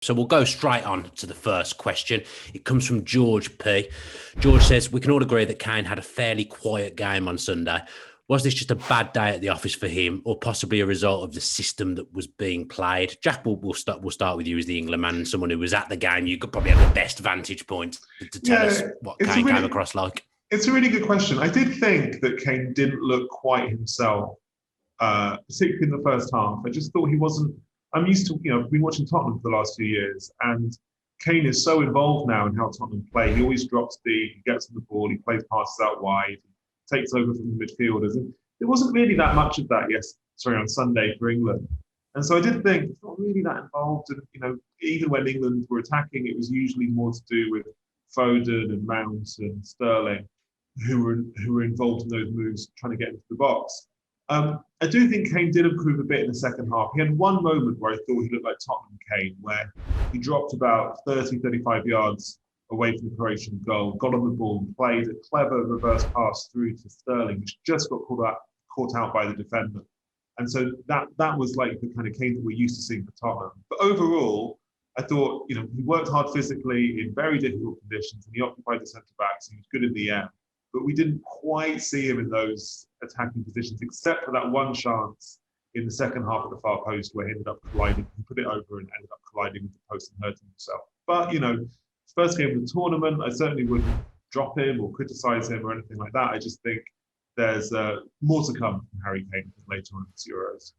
So we'll go straight on to the first question. It comes from George P. George says, we can all agree that Kane had a fairly quiet game on Sunday. Was this just a bad day at the office for him, or possibly a result of the system that was being played? Jack, we'll start with you as the England man and someone who was at the game. You could probably have the best vantage point to tell us what Kane came across like. It's a really good question. I did think that Kane didn't look quite himself, particularly in the first half. I just thought he wasn't. I'm used to, I've been watching Tottenham for the last few years, and Kane is so involved now in how Tottenham play. He always drops deep, he gets on the ball, he plays passes out wide, takes over from the midfielders. And there wasn't really that much of that, on Sunday for England. And so I did think it's not really that involved. And, even when England were attacking, it was usually more to do with Foden and Mount and Sterling, who were involved in those moves, trying to get into the box. I do think Kane did improve a bit in the second half. He had one moment where I thought he looked like Tottenham Kane, where he dropped about 30, 35 yards away from the Croatian goal, got on the ball and played a clever reverse pass through to Sterling, which just got caught out by the defender. And so that was like the kind of Kane that we're used to seeing for Tottenham. But overall, I thought, he worked hard physically in very difficult conditions, and he occupied the centre-backs, and he was good in the air. But we didn't quite see him in those attacking positions, except for that one chance in the second half of the far post where he ended up colliding. He put it over and ended up colliding with the post and hurting himself. But, first game of the tournament, I certainly wouldn't drop him or criticise him or anything like that. I just think there's more to come from Harry Kane later on in this Euros.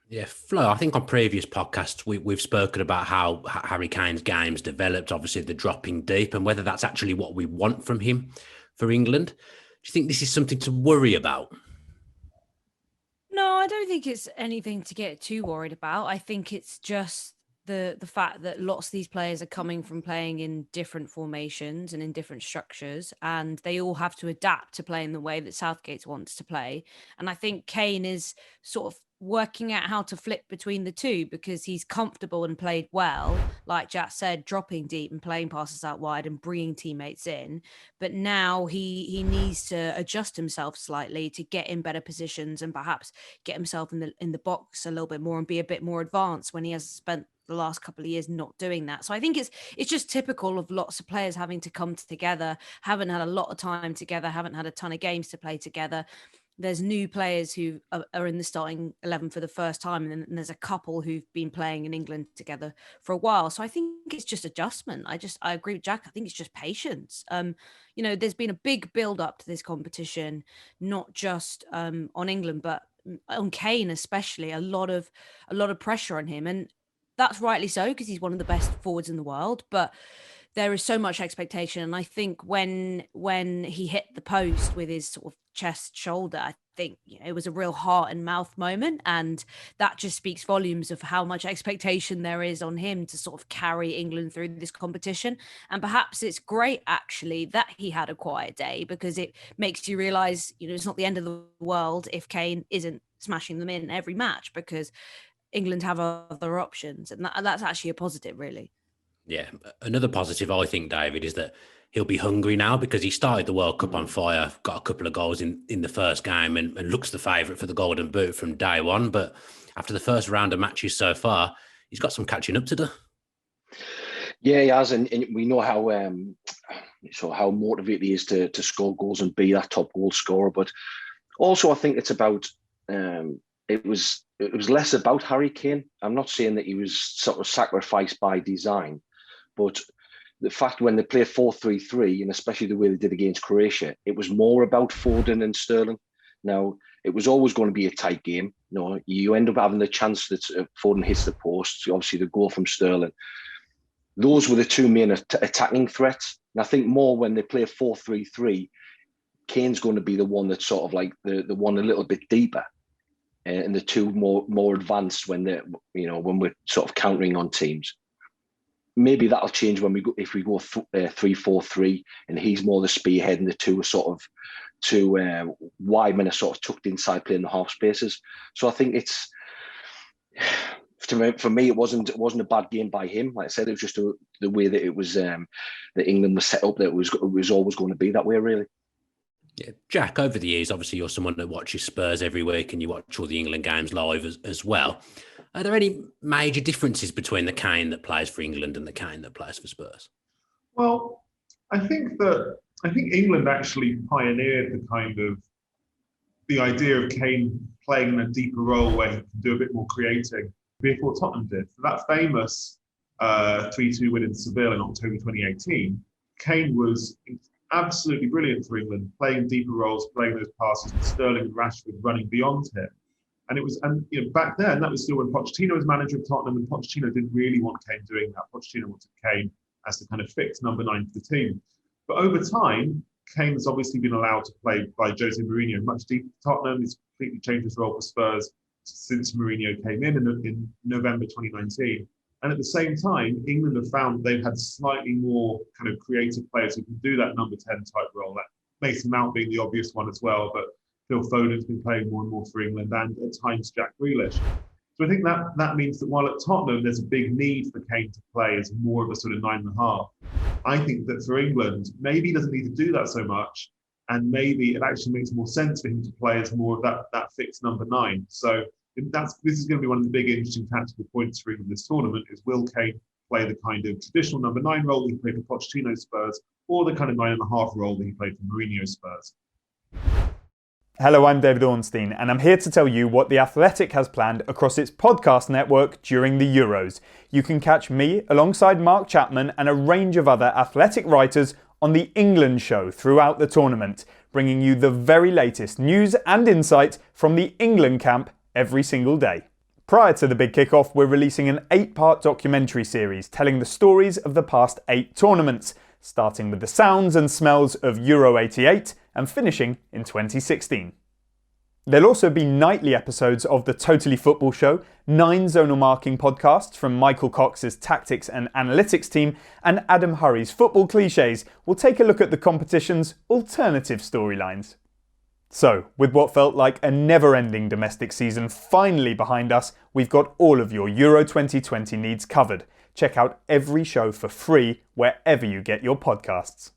Yeah, Flo, I think on previous podcasts, we've spoken about how Harry Kane's game's developed, obviously the dropping deep, and whether that's actually what we want from him for England. Do you think this is something to worry about? No, I don't think it's anything to get too worried about. I think it's just the fact that lots of these players are coming from playing in different formations and in different structures, and they all have to adapt to playing the way that Southgate wants to play. And I think Kane is sort of working out how to flip between the two, because he's comfortable and played well, like Jack said, dropping deep and playing passes out wide and bringing teammates in. But now he needs to adjust himself slightly to get in better positions and perhaps get himself in the box a little bit more and be a bit more advanced, when he has spent the last couple of years not doing that. So I think it's just typical of lots of players having to come together, haven't had a lot of time together, haven't had a ton of games to play together. There's new players who are in the starting 11 for the first time, and then there's a couple who've been playing in England together for a while. So I think it's just adjustment. I agree with Jack. I think it's just patience. There's been a big build up to this competition, not just on England, but on Kane especially. A lot of pressure on him, and that's rightly so, because he's one of the best forwards in the world. But there is so much expectation, and I think when he hit the post with his sort of chest shoulder, I think it was a real heart and mouth moment, and that just speaks volumes of how much expectation there is on him to sort of carry England through this competition. And perhaps it's great actually that he had a quiet day, because it makes you realize it's not the end of the world if Kane isn't smashing them in every match, because England have other options, and that's actually a positive, really. Yeah, another positive, I think, David, is that he'll be hungry now, because he started the World Cup on fire, got a couple of goals in the first game, and looks the favourite for the Golden Boot from day one. But after the first round of matches so far, he's got some catching up to do. Yeah, he has, and we know how motivated he is to score goals and be that top goal scorer. But also, I think it's about it was less about Harry Kane. I'm not saying that he was sort of sacrificed by design, but the fact when they play 4-3-3, and especially the way they did against Croatia, it was more about Foden and Sterling. Now, it was always going to be a tight game. You end up having the chance that Foden hits the post, obviously the goal from Sterling. Those were the two main attacking threats. And I think more when they play 4-3-3, Kane's going to be the one that's sort of like the one a little bit deeper, and the two more advanced when we're sort of countering on teams. Maybe that'll change if we go 3-4-3, and he's more the spearhead, and the two are sort of two wide men are sort of tucked inside playing the half spaces. So I think it's, for me, it wasn't a bad game by him. Like I said, it was just the way that it was that England was set up, that it was always going to be that way, really. Yeah, Jack, over the years, obviously you're someone that watches Spurs every week, and you watch all the England games live as well. Are there any major differences between the Kane that plays for England and the Kane that plays for Spurs? Well, I think England actually pioneered the idea of Kane playing in a deeper role where he can do a bit more creating before Tottenham did. So that famous 3-2 win in Seville in October 2018, Kane was absolutely brilliant for England, playing deeper roles, playing those passes with Sterling and Rashford running beyond him. And back then, that was still when Pochettino was manager of Tottenham, and Pochettino didn't really want Kane doing that. Pochettino wanted Kane as the kind of fixed number 9 for the team. But over time, Kane has obviously been allowed to play by Jose Mourinho much deeper for Tottenham. He's completely changed his role for Spurs since Mourinho came in November 2019. And at the same time, England have found they've had slightly more kind of creative players who can do that number 10 type role. That Mason Mount being the obvious one as well, but Phil Foden's been playing more and more for England, and at times Jack Grealish. So I think that means that while at Tottenham there's a big need for Kane to play as more of a sort of 9.5, I think that for England, maybe he doesn't need to do that so much, and maybe it actually makes more sense for him to play as more of that fixed number 9. So this is going to be one of the big interesting tactical points for England this tournament, is will Kane play the kind of traditional number 9 role that he played for Pochettino Spurs, or the kind of 9.5 role that he played for Mourinho Spurs? Hello, I'm David Ornstein, and I'm here to tell you what The Athletic has planned across its podcast network during the Euros. You can catch me alongside Mark Chapman and a range of other Athletic writers on the England show throughout the tournament, bringing you the very latest news and insight from the England camp every single day. Prior to the big kickoff, we're releasing an 8-part documentary series telling the stories of the past 8 tournaments, starting with the sounds and smells of Euro 88 and finishing in 2016. There'll also be nightly episodes of the Totally Football Show, 9 zonal marking podcasts from Michael Cox's tactics and analytics team, and Adam Hurrey's Football Clichés will take a look at the competition's alternative storylines. So, with what felt like a never-ending domestic season finally behind us, we've got all of your Euro 2020 needs covered. Check out every show for free wherever you get your podcasts.